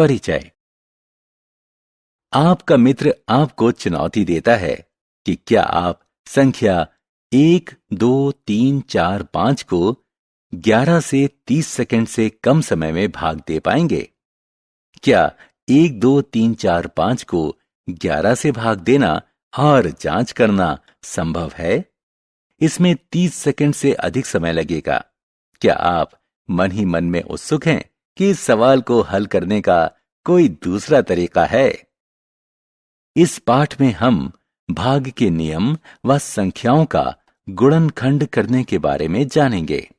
परिचय। आपका मित्र आपको चुनौती देता है कि क्या आप संख्या 1, 2, 3, 4, 5 को 11 से 30 सेकंड से कम समय में भाग दे पाएंगे। क्या 1, 2, 3, 4, 5 को 11 से भाग देना और जांच करना संभव है? इसमें 30 सेकंड से अधिक समय लगेगा। क्या आप मन ही मन में उत्सुक हैं कि इस सवाल को हल करने का कोई दूसरा तरीका है? इस पाठ में हम भाग के नियम व संख्याओं का गुणनखंड करने के बारे में जानेंगे।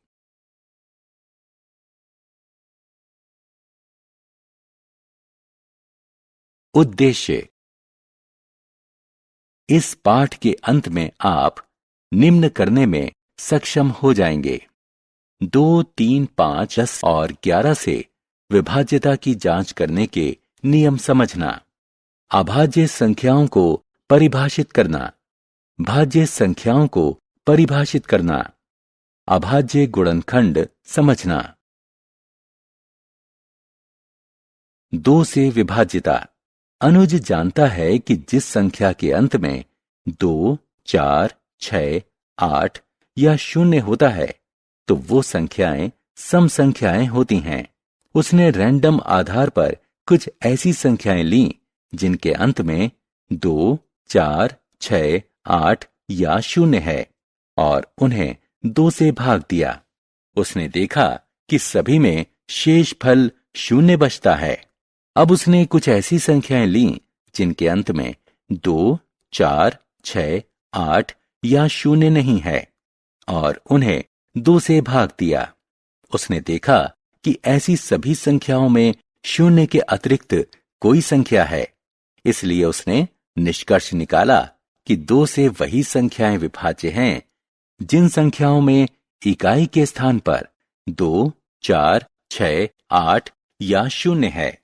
उद्देश्य। इस पाठ के अंत में आप निम्न करने में सक्षम हो जाएंगे। 2, 3, 5, 10 और 11 से विभाज्यता की जांच करने के नियम समझना, अभाज्य संख्याओं को परिभाषित करना, भाज्य संख्याओं को परिभाषित करना, अभाज्य गुणनखंड समझना। 2 से विभाज्यता। अनुज जानता है कि जिस संख्या के अंत में 2, 4, 6, 8 या 0 होता है तो वो संख्याएं सम संख्याएं होती हैं। उसने रैंडम आधार पर कुछ ऐसी संख्याएं लीं जिनके अंत में 2, 4, 6, 8 या 0 है और उन्हें 2 से भाग दिया। उसने देखा कि सभी में शेषफल 0 बचता है। अब उसने कुछ ऐसी संख्याएं लीं जिनके अंत में 2, 4, 6, 8 या 0 नहीं है और उन्हें 2 से भाग दिया। उसने देखा कि ऐसी सभी संख्याओं में 0 के अतिरिक्त कोई संख्या है। इसलिए उसने निष्कर्ष निकाला कि 2 से वही संख्याएं विभाज्य हैं जिन संख्याओं में इकाई के स्थान पर 2, 4, 6, 8 या 0 है।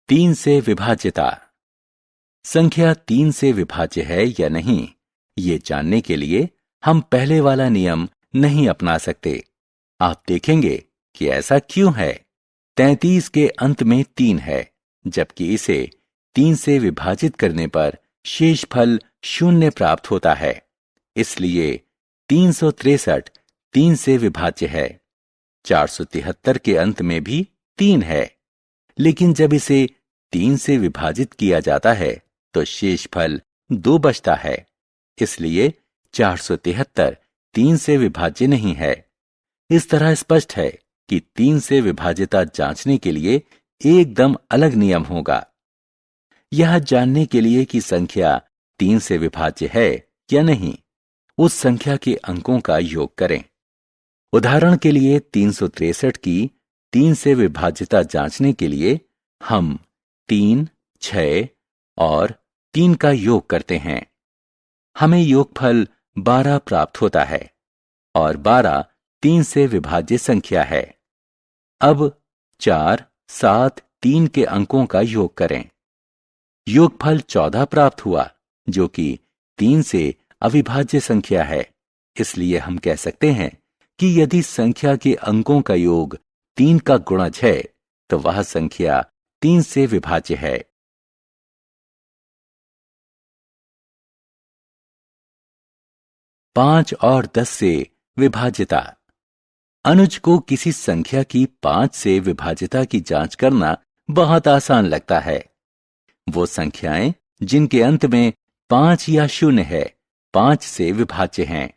तीन से विभाज्यता। संख्या 3 से विभाज्य है या नहीं, ये जानने के लिए हम पहले वाला नियम नहीं अपना सकते। आप देखेंगे कि ऐसा क्यों है। 33 के अंत में 3 है, जबकि इसे 3 से विभाजित करने पर शेषफल 0 प्राप्त होता है। इसलिए 363 3 से विभाज्य है। 473 के अंत में भी 3 है, लेकिन जब इसे 3 से विभाजित किया जाता है तो शेषफल 2 बचता है। इसलिए 473 3 से विभाज्य नहीं है। इस तरह स्पष्ट है कि 3 से विभाज्यता जांचने के लिए एकदम अलग नियम होगा। यह जानने के लिए कि संख्या 3 से विभाज्य है या नहीं, उस संख्या के अंकों का योग करें। उदाहरण के लिए 363 की 3 से विभाज्यता जांचने के लिए हम 3, 6 और 3 का योग करते हैं। हमें योगफल 12 प्राप्त होता है और 12 3 से विभाज्य संख्या है। अब 4, 7, 3 के अंकों का योग करें। योगफल 14 प्राप्त हुआ, जो कि 3 से अविभाज्य संख्या है। इसलिए हम कह सकते हैं कि यदि संख्या के अंकों का योग 3 का गुणज है तो वह संख्या 3 से विभाज्य है। पांच और 10 से विभाज्यता। अनुज को किसी संख्या की 5 से विभाज्यता की जांच करना बहुत आसान लगता है। वो संख्याएं जिनके अंत में 5 या 0 है 5 से विभाज्य हैं।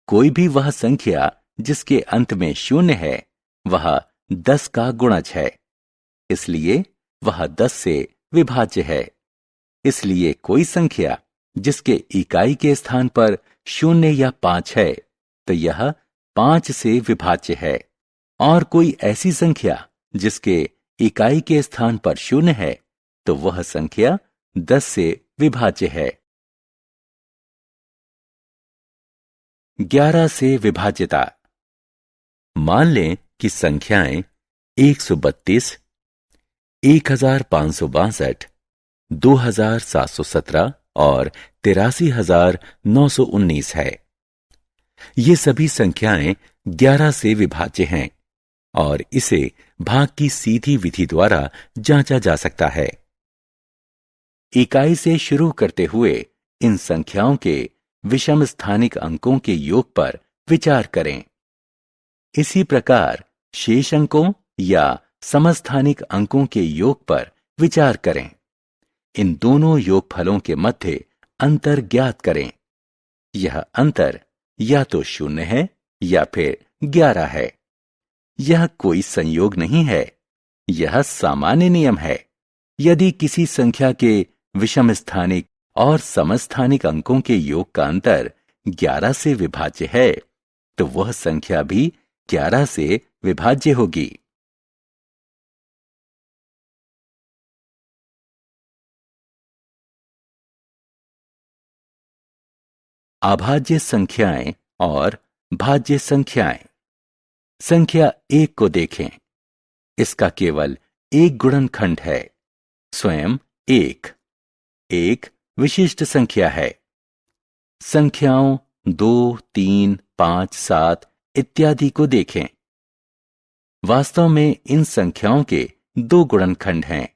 कोई भी वह संख्या जिसके अंत में 0 है वह 10 का गुणज है। इसलिए वह 10 से विभाज्य है। इसलिए कोई संख्या जिसके इकाई के स्थान पर 0 या 5 है तो यह 5 से विभाज्य है। और कोई ऐसी संख्या जिसके इकाई के स्थान पर 0 है तो वह संख्या 10 से विभाज्य है। 11 से विभाज्यता। मान लें कि संख्याएं 132, 1562, 2717 और 83919 है। ये सभी संख्याएं 11 से विभाज्य हैं और इसे भाग की सीधी विधि द्वारा जांचा जा सकता है। इकाई से शुरू करते हुए इन संख्याओं के विषम स्थानिक अंकों के योग पर विचार करें। इसी प्रकार शेष अंकों या समस्थानिक अंकों के योग पर विचार करें। इन दोनों योगफलों के मध्य अंतर ज्ञात करें। यह अंतर या तो 0 है या फिर 11 है। यह कोई संयोग नहीं है, यह सामान्य नियम है। यदि किसी संख्या के विषम स्थानिक और समस्थानिक अंकों के योग का अंतर 11 से विभाज्य है, तो वह संख्या भी 11 से विभाज्य होगी। अभाज्य संख्याएं और भाज्य संख्याएं। संख्या 1 को देखें। इसका केवल एक गुणनखंड है, स्वयं 1। एक विशिष्ट संख्या है। संख्याओं 2, 3, 5, 7 इत्यादि को देखें। वास्तव में इन संख्याओं के 2 गुणनखंड हैं,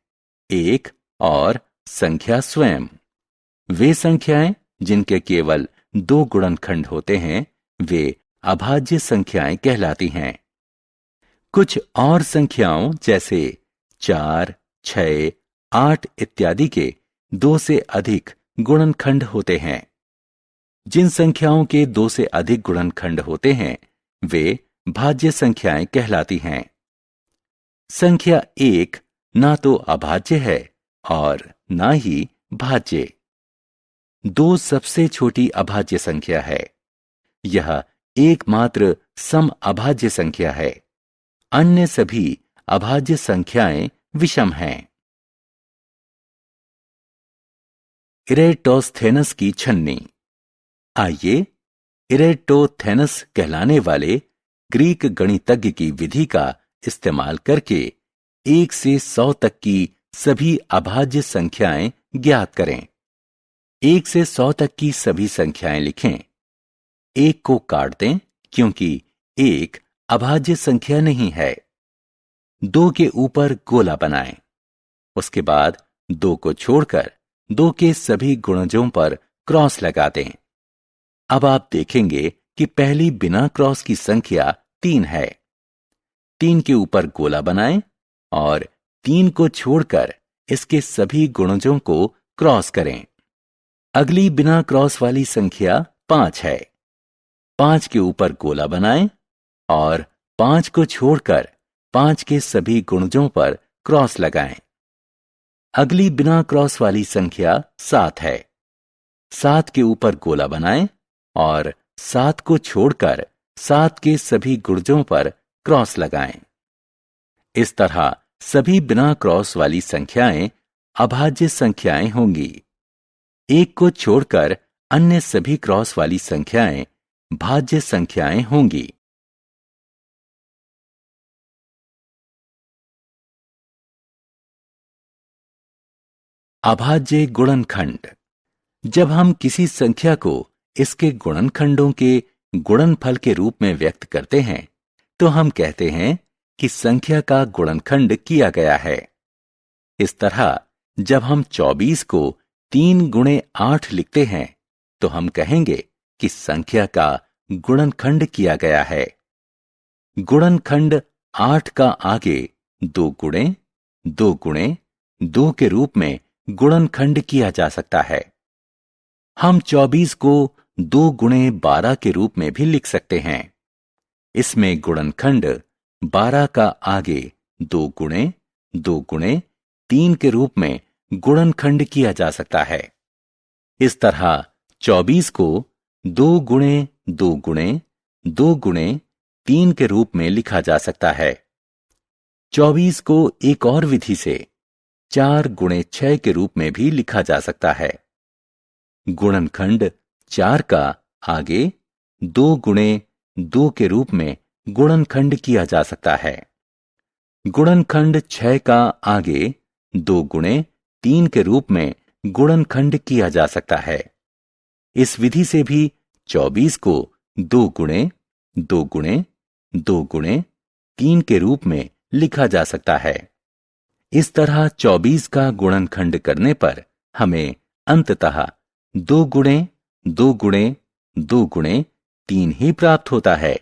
1 और संख्या स्वयं। वे संख्याएं जिनके केवल 2 गुणनखंड होते हैं, वे अभाज्य संख्याएं कहलाती हैं। कुछ और संख्याओं जैसे 4, 6, 8 इत्यादि के 2 से अधिक गुणनखंड होते हैं। जिन संख्याओं के 2 से अधिक गुणनखंड होते हैं, वे भाज्य संख्याएं कहलाती हैं। संख्या 1 ना तो अभाज्य है और ना ही भाज्य। 2 सबसे छोटी अभाज्य संख्या है। यह एकमात्र सम अभाज्य संख्या है। अन्य सभी अभाज्य संख्याएं विषम हैं। इरेटोस्थेनस की छन्नी। आइए इरेटोस्थेनस कहलाने वाले ग्रीक गणितज्ञ की विधि का इस्तेमाल करके 1 से 100 तक की सभी अभाज्य संख्याएं ज्ञात करें। 1 से 100 तक की सभी संख्याएं लिखें। 1 को काट दें क्योंकि 1 अभाज्य संख्या नहीं है। 2 के ऊपर गोला बनाएं। उसके बाद 2 को छोड़कर 2 के सभी गुणजों पर क्रॉस लगा दें। अब आप देखेंगे कि पहली बिना क्रॉस की संख्या 3 है। 3 के ऊपर गोला बनाएं और 3 को छोड़कर इसके सभी गुणजों को क्रॉस करें। अगली बिना क्रॉस वाली संख्या 5 है। 5 के ऊपर गोला बनाएं और 5 को छोड़कर 5 के सभी गुणजों पर क्रॉस लगाएं। अगली बिना क्रॉस वाली संख्या 7 है। 7 के ऊपर गोला बनाएं और 7 को छोड़कर 7 के सभी गुणजों पर क्रॉस लगाएं। इस तरह सभी बिना क्रॉस वाली संख्याएं अभाज्य संख्याएं होंगी। 1 को छोड़कर अन्य सभी क्रॉस वाली संख्याएं भाज्य संख्याएं होंगी। अभाज्य गुणनखंड। जब हम किसी संख्या को इसके गुणनखंडों के गुणनफल के रूप में व्यक्त करते हैं, तो हम कहते हैं कि संख्या का गुणनखंड किया गया है। इस तरह जब हम 24 को 3 गुणे 8 लिखते हैं, तो हम कहेंगे कि संख्या का गुणनखंड किया गया है। गुणनखंड 8 का आगे 2 गुणे 2 गुणे 2 के रूप में गुणनखंड किया जा सकता है। हम 24 को 2 गुणे 12 के रूप में भी लिख सकते हैं। इसमें गुणनखंड 12 का आगे 2 गुणे 2 गुणे 3 के रूप में गुणनखंड किया जा सकता है। इस तरह 24 को 2 गुणे 2 गुणे 2 गुणे 3 के रूप में लिखा जा सकता है। 24 को एक और विधि से 4 गुणे 6 के रूप में भी लिखा जा सकता है। गुणनखंड 4 का आगे 2 गुणे 2 के रूप में गुणनखंड किया जा सकता है। गुणनखंड 6 का आगे 2 गुणे 3 के रूप में गुणनखंड किया जा सकता है। इस विधि से भी 24 को 2 गुणे 2 गुणे 2 गुणे 3 के रूप में लिखा जा सकता है। इस तरह 24 का गुणनखंड करने पर हमें अंततः 2 गुणे 2 गुणे 2 गुणे 3 ही प्राप्त होता है।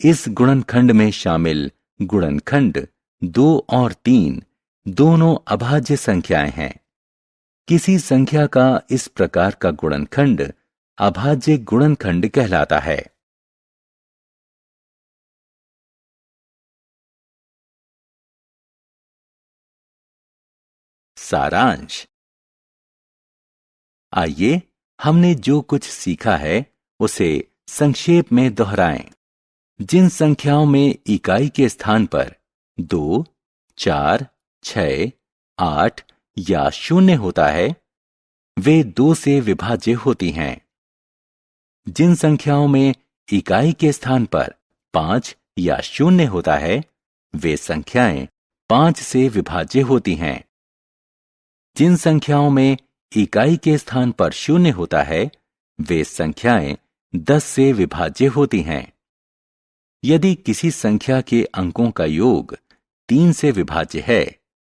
इस गुणनखंड में शामिल गुणनखंड 2 और 3 दोनों अभाज्य संख्याएं हैं। किसी संख्या का इस प्रकार का गुणनखंड अभाज्य गुणनखंड कहलाता है। सारांश। आइए हमने जो कुछ सीखा है उसे संक्षेप में दोहराएं। जिन संख्याओं में इकाई के स्थान पर 2, 4, 6, 8 या 0 होता है वे 2 से विभाज्य होती हैं। जिन संख्याओं में इकाई के स्थान पर 5 या 0 होता है वे संख्याएं 5 से विभाज्य होती हैं। जिन संख्याओं में इकाई के स्थान पर 0 होता है वे संख्याएं 10 से विभाज्य होती हैं। यदि किसी संख्या के अंकों का योग 3 से विभाज्य है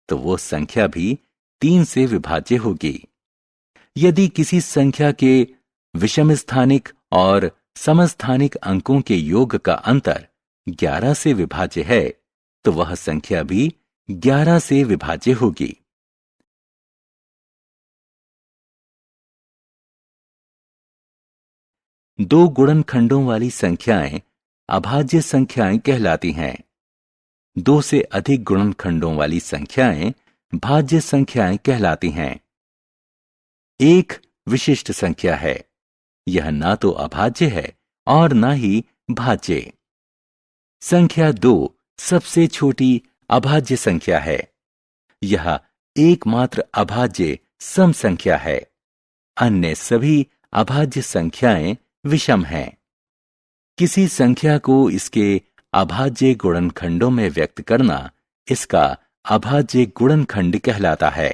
तो वो संख्या भी 3 से विभाज्य होगी। यदि किसी संख्या के विषम स्थानिक और समस्थानिक अंकों के योग का अंतर 11 से विभाज्य है तो वह संख्या भी 11 से विभाज्य होगी। दो गुणनखंडों वाली संख्याएं अभाज्य संख्याएं कहलाती हैं। 2 से अधिक गुणनखंडों वाली संख्याएं भाज्य संख्याएं कहलाती हैं। एक विशिष्ट संख्या है। यह ना तो अभाज्य है और ना ही भाज्य। संख्या 2 सबसे छोटी अभाज्य संख्या है। यह एकमात्र अभाज्य सम संख्या है। अन्य सभी अभाज्य संख्याएं विषम हैं। किसी संख्या को इसके अभाज्य गुणनखंडों में व्यक्त करना इसका अभाज्य गुणनखंड कहलाता है।